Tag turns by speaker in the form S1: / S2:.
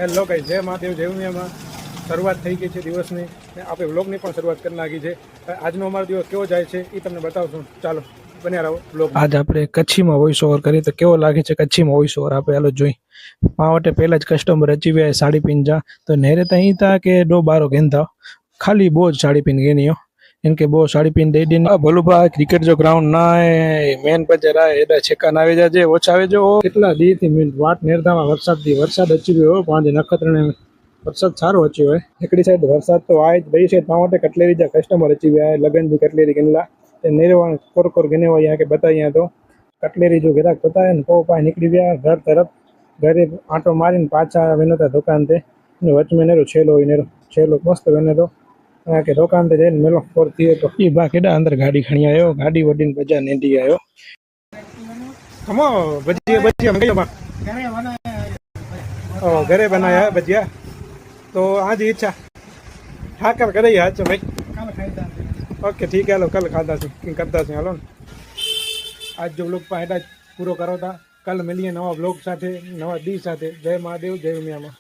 S1: Hello guys, જય મહાદેવ જય ઉમિયામાં શરૂઆત થઈ ગઈ છે દિવસની. આપણે વ્લોગની પણ શરૂઆત કરી નાખી છે. આજનો અમારો દિવસ કેવો જાય છે એ તમને બતાવશું. ચાલો બન્યા રહો વ્લોગ. આજ આપણે કચ્છીમાં વોઇસ ઓવર કરી તો કેવો લાગે છે કચ્છીમાં વોઇસ ઓવર આપણે હાલો જોઈ. માવટે પહેલા જ કસ્ટમર અચી વ્યા સાડી પીન જા તો નેરે તहीं था કે डो बारो गेंदा खाली बोझ साड़ी पीन गेनियो इनके बो साड़ी पीन दे दिन भलू भाई क्रिकेट जो ग्राउंड ना है मेन बजर है एडा छक्का ना आवे जाजे ओछा आवे जो કેટલા દી થી મીન વાટ નેરધામાં વરસાદ અચી ગયો પાંચ નખત્રને વરસાદ સારો અચ્યો હોય એકડી સાઈડ વરસાદ તો આય જ બઈ સાઈડ માવટે કટલેરી જા કસ્ટમર અચી व्या लगन जी कटलेरी किनला ते नेरवान कोर गने हुआ यहाँ के बताइए तो कटलेरी जो गिराक पता है को पाए निकली व्या घर तरफ घरे आटो मारी पाछा वेनो था दुकान थे वच में नेरो छेलो मस्त वेने तो के दुकान ते जैन मेलो फोर थी तो ई बा केडा अंदर गाड़ी खणी आयो गाड़ी वडीन बजा नेडी आयो कमो भजिया मंगायो बा घरे बनाया है भजिया तो आज इच्छा ठाकर करे आज भाई ओके ठीक है लो कल खाता करता से हालो आज जो ब्लॉग पाएटा पूरो करो था कल मिलिए नवा ब्लॉग साथे नवा दी साथे जय महादेव जय उमियामा।